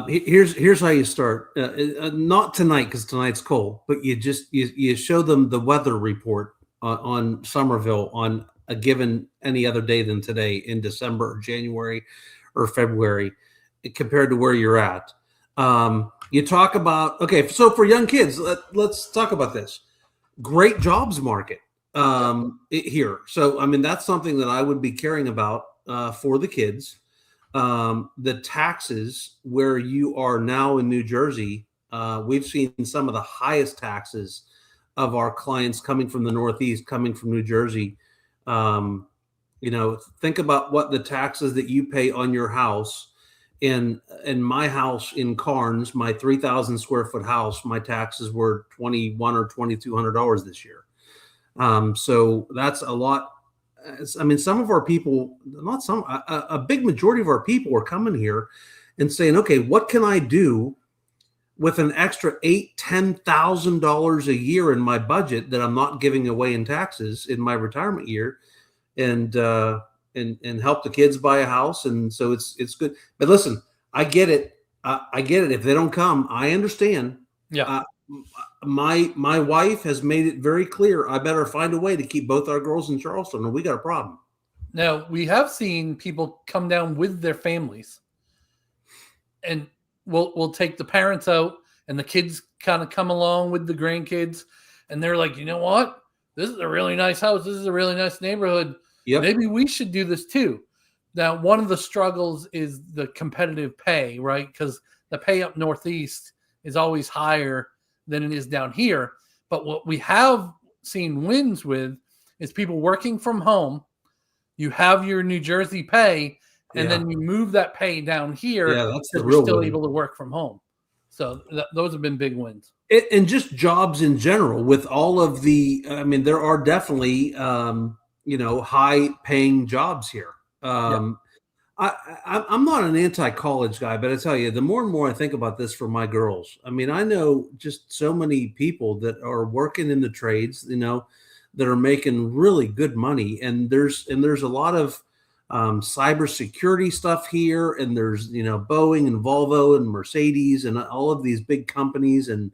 Here's how you start. Not tonight because tonight's cold, but you show them the weather report on Summerville on a given any other day than today in December or January or February compared to where you're at. You talk about, okay, so for young kids, let's talk about this. Great jobs market here. So, that's something that I would be caring about for the kids. The taxes where you are now in New Jersey, we've seen some of the highest taxes of our clients coming from the Northeast, coming from New Jersey. Think about what the taxes that you pay on your house in my house in Carnes, my 3,000 square foot house, my taxes were $2,100 or $2,200 this year. So that's a lot. I mean, some of our people, not some, a big majority of our people are coming here and saying, okay, what can I do with an extra $8,000-$10,000 a year in my budget that I'm not giving away in taxes in my retirement year, and help the kids buy a house. And so it's good. But listen, I get it. I get it. If they don't come, I understand. Yeah. My wife has made it very clear. I better find a way to keep both our girls in Charleston, or we got a problem. Now, we have seen people come down with their families, and we'll take the parents out, and the kids kind of come along with the grandkids, and they're like, you know what? This is a really nice house. This is a really nice neighborhood. Yep. Maybe we should do this too. Now, one of the struggles is the competitive pay, right? Because the pay up Northeast is always higher than it is down here. But what we have seen wins with is people working from home. You have your New Jersey pay, and then you move that pay down here. Yeah, that's the real still win. Able to work from home. So those have been big wins. And just jobs in general with all of the, I mean, there are definitely, high paying jobs here. I'm not an anti-college guy, but I tell you, the more and more I think about this for my girls, I mean, I know just so many people that are working in the trades, that are making really good money. And there's a lot of cybersecurity stuff here. And there's, Boeing and Volvo and Mercedes and all of these big companies and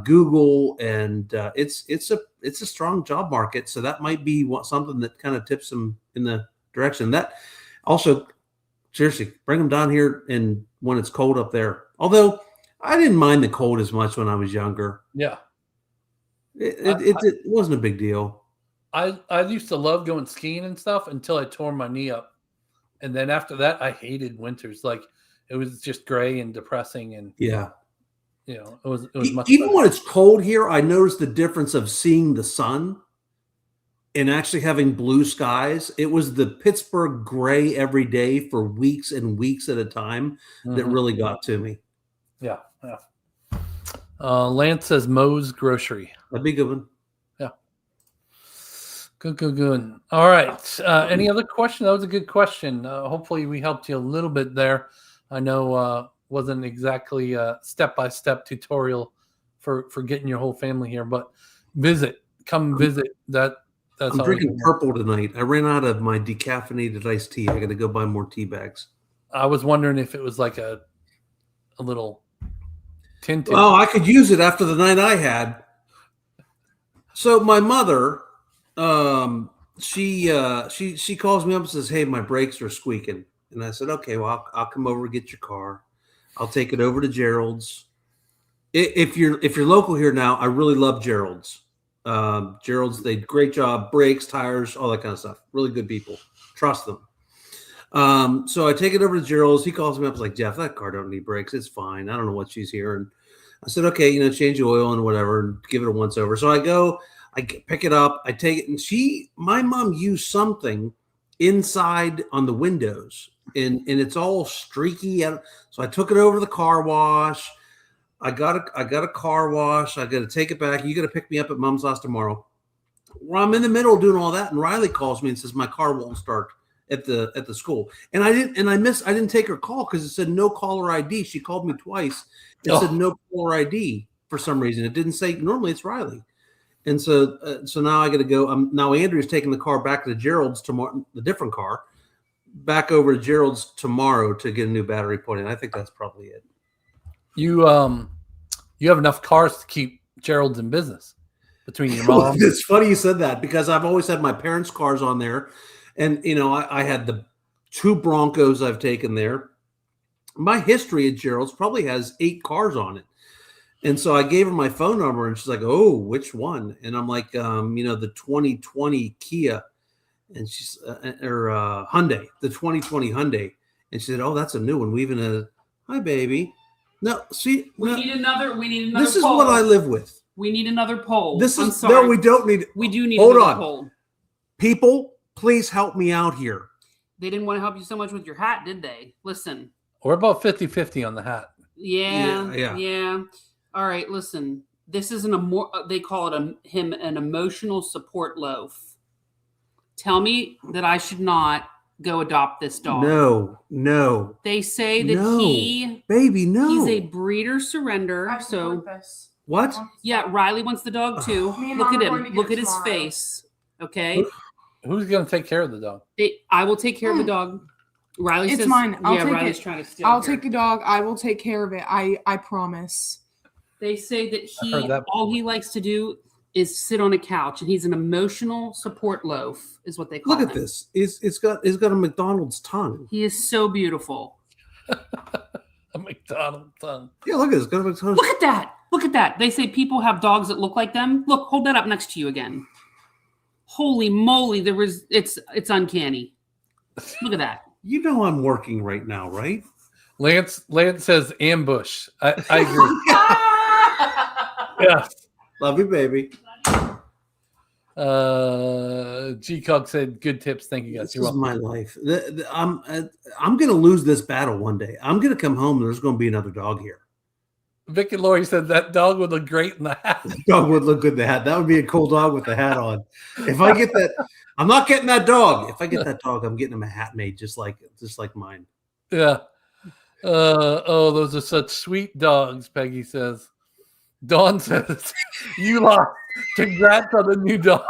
Google. And it's a strong job market. So that might be something that kind of tips them in the direction. That also, seriously, bring them down here and when it's cold up there. Although I didn't mind the cold as much when I was younger. Yeah. It wasn't a big deal. I used to love going skiing and stuff until I tore my knee up. And then after that, I hated winters. Like, it was just gray and depressing. And yeah, it was much even better. When it's cold here, I noticed the difference of seeing the sun and actually having blue skies. It was the Pittsburgh gray every day for weeks and weeks at a time that really got to me. Yeah. Lance says Moe's Grocery. That'd be a good one. Yeah. Good. All right. Any other question? That was a good question. Hopefully we helped you a little bit there. I know wasn't exactly a step-by-step tutorial for getting your whole family here, but come visit. That's I'm drinking purple tonight. I ran out of my decaffeinated iced tea. I got to go buy more tea bags. I was wondering if it was like a little tinted. Oh, I could use it after the night I had. So my mother, she calls me up and says, "Hey, my brakes are squeaking." And I said, "Okay, well, I'll come over and get your car. I'll take it over to Gerald's. If you're local here now, I really love Gerald's. Gerald's, they great job, brakes, tires, all that kind of stuff. Really good people. Trust them." So I take it over to Gerald's. He calls me up. He's like, "Jeff, that car don't need brakes. It's fine. I don't know what she's here." And I said, "Okay, change the oil and whatever, and give it a once over." So I go, pick it up, I take it, and my mom used something inside on the windows, and it's all streaky. So I took it over to the car wash. I got a car wash. I got to take it back. You got to pick me up at Mom's house tomorrow. Well, I'm in the middle of doing all that, and Riley calls me and says my car won't start at the school. And I didn't take her call because it said no caller ID. She called me twice. It said no caller ID for some reason. It didn't say. Normally it's Riley. And so now I got to go. Now Andrew's taking the car back to Gerald's tomorrow, the different car, back over to Gerald's tomorrow to get a new battery put in. I think that's probably it. You have enough cars to keep Gerald's in business between your mom. It's funny you said that because I've always had my parents' cars on there. And, I had the 2 Broncos I've taken there. My history at Gerald's probably has 8 cars on it. And so I gave her my phone number and she's like, "Oh, which one?" And I'm like, the 2020 Kia and she's Hyundai, the 2020 Hyundai. And she said, "Oh, that's a new one. We even hi, baby." No, see, we need another. This is what I live with. We need another poll. I'm sorry. No, we don't need. We do need another poll. People, please help me out here. They didn't want to help you so much with your hat, did they? Listen. We're about 50-50 on the hat. Yeah. All right, listen. This is they call it him an emotional support loaf. Tell me that I should not go adopt this dog. No. They say that baby, no. He's a breeder surrender. So what? Yeah, Riley wants the dog too. Look at him. Look at his face. Okay. Who's going to take care of the dog? I will take care of the dog. Riley says, it's mine. Riley's trying to steal. I'll take the dog. I will take care of it. I promise. They say that all he likes to do is sit on a couch, and he's an emotional support loaf, is what they call him. Look at this. It's got a McDonald's tongue. He is so beautiful. A McDonald's tongue. Yeah, look at this. Got a McDonald's. Look at that. Look at that. They say people have dogs that look like them. Look, hold that up next to you again. Holy moly, it's uncanny. Look at that. You know I'm working right now, right? Lance says ambush. I agree. Yeah. Love you, baby. G-Cog said, good tips. Thank you, guys. This is my life. I'm going to lose this battle one day. I'm going to come home and there's going to be another dog here. Vic and Lori said that dog would look great in the hat. The dog would look good in the hat. That would be a cool dog with the hat on. If I get that, I'm not getting that dog. If I get that dog, I'm getting him a hat made just like mine. Yeah. Those are such sweet dogs, Peggy says. Dawn says, you lost. Congrats on the new dog.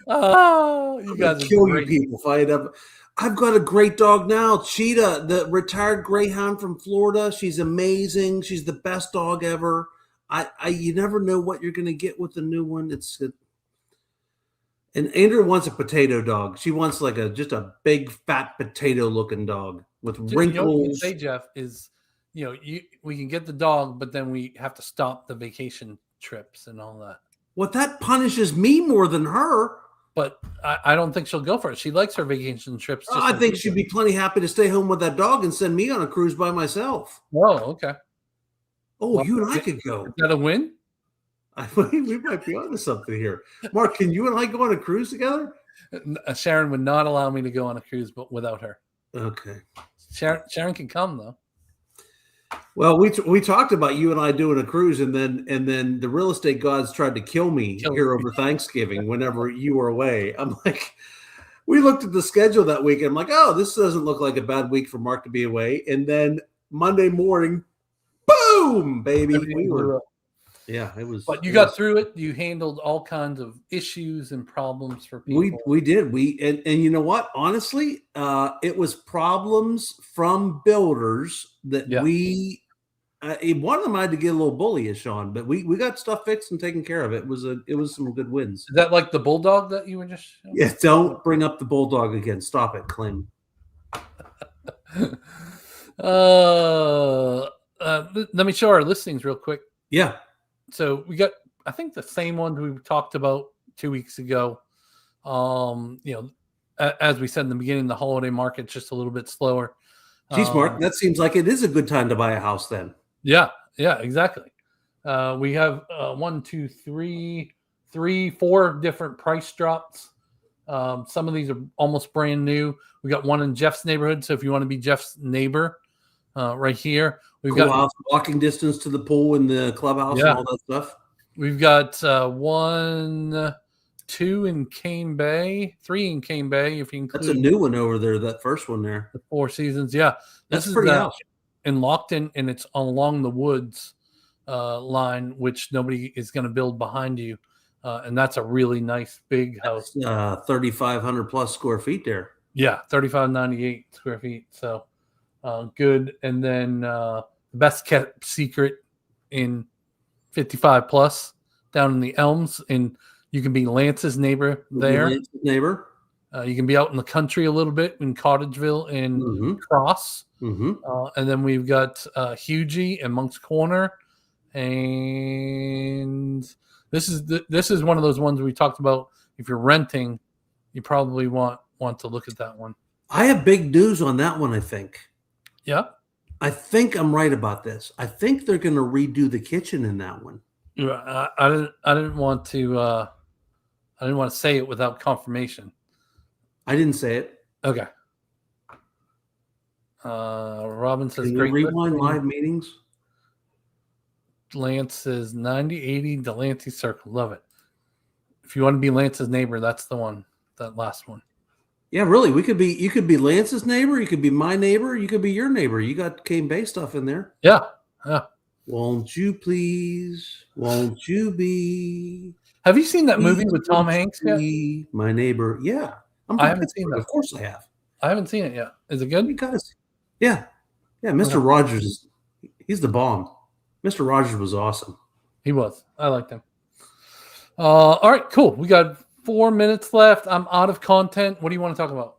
Oh, you guys are kill great. You people. I've got a great dog now, Cheetah, the retired greyhound from Florida. She's amazing. She's the best dog ever. You never know what you're going to get with the new one. And Andrew wants a potato dog. She wants like just a big fat potato looking dog with wrinkles. You know what you can say, Jeff, is we can get the dog, but then we have to stop the vacation trips and all that. Well, that punishes me more than her. But I don't think she'll go for it. She likes her vacation trips. I think she'd be plenty happy to stay home with that dog and send me on a cruise by myself. Oh, okay. Oh, well, you and I could go. Is that a win? We might be onto something here. Mark, can you and I go on a cruise together? Sharon would not allow me to go on a cruise but without her. Okay. Sharon can come, though. Well, we talked about you and I doing a cruise, and then the real estate gods tried to kill me here over Thanksgiving whenever you were away. I'm like, we looked at the schedule that week, and I'm like, oh, this doesn't look like a bad week for Mark to be away. And then Monday morning, boom, baby. It was. But you got through it. You handled all kinds of issues and problems for people. We did. And you know what? Honestly, it was problems from builders that we. One of them I had to get a little bullyish on, but we got stuff fixed and taken care of. It was some good wins. Is that like the bulldog that you were just? Yeah. Don't bring up the bulldog again. Stop it, Klim. Let me show our listings real quick. Yeah. So we got, I think, the same ones we talked about 2 weeks ago. As we said in the beginning, the holiday market's just a little bit slower. Geez, Mark, that seems like it is a good time to buy a house then. Yeah, exactly. We have 4 different price drops. Some of these are almost brand new. We got one in Jeff's neighborhood. So if you want to be Jeff's neighbor, right here, we've got house, walking distance to the pool and the clubhouse and all that stuff. We've got 1, 2 in Cane Bay, 3 in Cane Bay. If you include, that's a new one over there. That first one there, the Four Seasons. Yeah, that's pretty house. In Lockton, and it's along the woods line, which nobody is going to build behind you, and that's a really nice big house. 3,500 plus square feet there. Yeah, 3,598 square feet. So good. And then the best kept secret in 55 plus down in the Elms, and you can be Lance's neighbor there. Lance's neighbor. You can be out in the country a little bit in Cottageville and Cross. And then we've got Hugie and Monk's Corner. And this is one of those ones we talked about. If you're renting, you probably want to look at that one. I have big news on that one, I think. Yeah. I think I'm right about this. I think they're going to redo the kitchen in that one. I didn't want to say it without confirmation. I didn't say it. Okay. Robin says, Can you great rewind listening. live meetings? Lance says 9080 Delancey Circle. Love it. If you want to be Lance's neighbor, that's the one. That last one. Yeah, really. You could be Lance's neighbor. You could be my neighbor. You could be your neighbor. You got Kane Bay stuff in there. Yeah. Won't you please? Won't you be? Have you seen that movie with Tom Hanks yet? My neighbor. Yeah. I haven't seen that. Of course I have. I haven't seen it yet. Is it good? You got to see. Yeah. Yeah. Mr. Rogers he's the bomb. Mr. Rogers was awesome. He was. I liked him. All right, cool. We got 4 minutes left. I'm out of content. What do you want to talk about?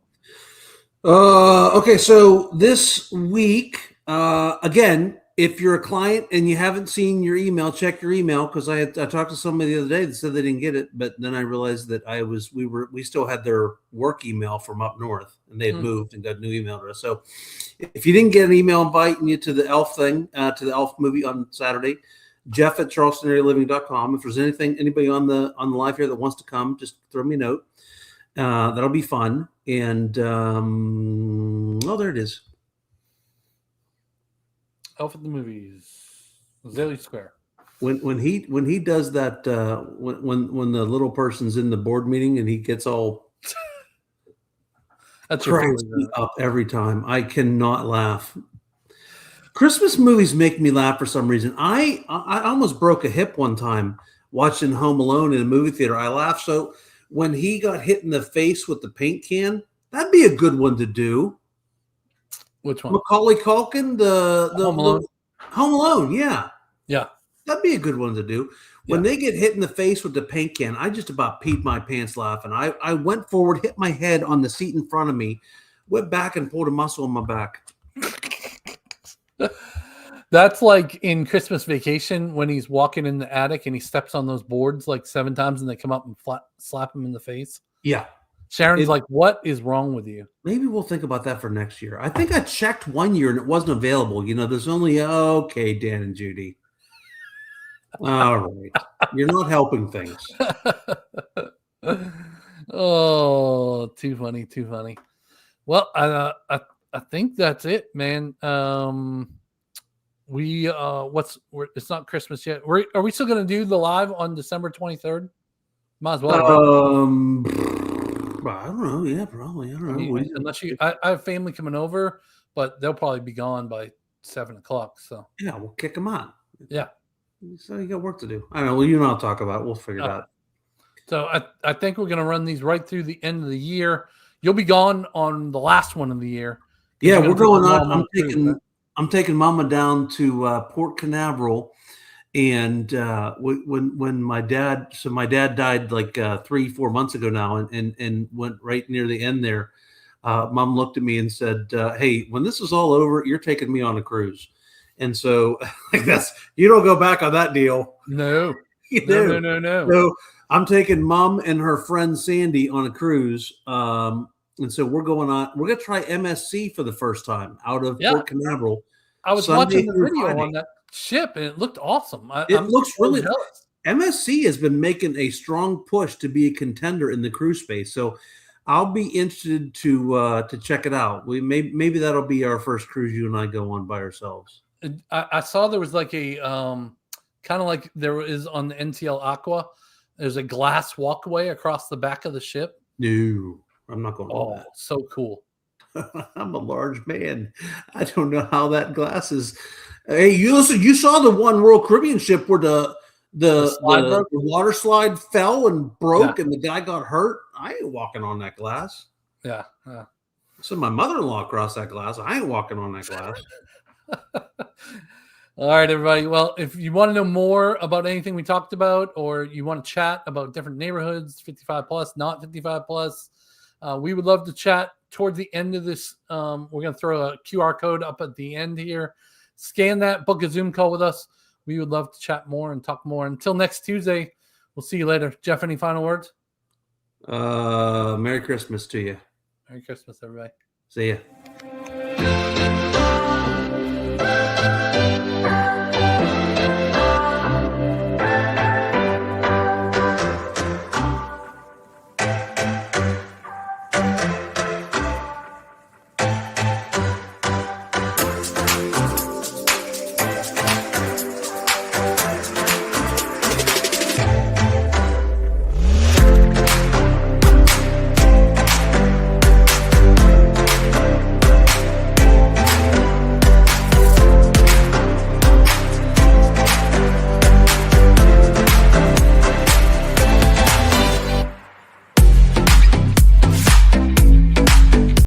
Okay, so this week, again, if you're a client and you haven't seen your email, check your email, because I talked to somebody the other day that said they didn't get it, but then I realized that we still had their work email from up north, and they had moved and got a new email address. So if you didn't get an email inviting you to the Elf thing, to the Elf movie on Saturday, Jeff at charlestonaraliving.com. If there's anybody on the live here that wants to come, just throw me a note. That'll be fun. And there it is. Elf at the Movies, Zaley Square. When he does that, when the little person's in the board meeting and he gets all that's your cracks me up every time. I cannot laugh. Christmas movies make me laugh for some reason. I almost broke a hip one time watching Home Alone in a movie theater. I laughed so when he got hit in the face with the paint can. That'd be a good one to do. Which one? Macaulay Culkin, the Home Alone. Home Alone, yeah. Yeah. That'd be a good one to do. When they get hit in the face with the paint can, I just about peed my pants laughing. I went forward, hit my head on the seat in front of me, went back and pulled a muscle in my back. That's like in Christmas Vacation when he's walking in the attic and he steps on those boards like 7 times and they come up and slap him in the face. Yeah. Sharon's like, what is wrong with you? Maybe we'll think about that for next year. I think I checked one year and it wasn't available. There's only, okay, Dan and Judy. All right. You're not helping things. Oh, too funny. Well, I think that's it, man. It's not Christmas yet. Are we still going to do the live on December 23rd? Might as well. I don't know. Yeah, probably. I don't know. Unless I have family coming over, but they'll probably be gone by 7:00. So yeah, we'll kick them out. Yeah. So you got work to do. I don't know. Well, you know, I'll talk about it. We'll figure it out. So I think we're going to run these right through the end of the year. You'll be gone on the last one of the year. Yeah, we're going on. I'm taking Mama down to Port Canaveral. And when my dad died like 3-4 months ago now, and went right near the end there, Mom looked at me and said, "Hey, when this is all over, you're taking me on a cruise." And so you don't go back on that deal. No. No. So I'm taking Mom and her friend Sandy on a cruise. And so we're going to try MSC for the first time out of Port Canaveral. I was watching the video on that ship and it looked awesome. I'm looks really jealous. MSC has been making a strong push to be a contender in the cruise space, so I'll be interested to check it out. Maybe that'll be our first cruise you and I go on by ourselves. I saw there was like a kind of like there is on the NCL Aqua. There's a glass walkway across the back of the ship. No, I'm not going on that. So cool. I'm a large man. I don't know how that glass is. Hey, you saw the one Royal Caribbean ship where the water slide fell and broke and the guy got hurt. I ain't walking on that glass. Yeah. So my mother-in-law crossed that glass. I ain't walking on that glass. All right, everybody. Well, if you want to know more about anything we talked about, or you want to chat about different neighborhoods, 55 plus, not 55 plus, we would love to chat towards the end of this. We're going to throw a QR code up at the end here. Scan that, book a Zoom call with us. We would love to chat more and talk more. Until next Tuesday, we'll see you later. Jeff, any final words? Merry Christmas to you. Merry Christmas, everybody. See ya.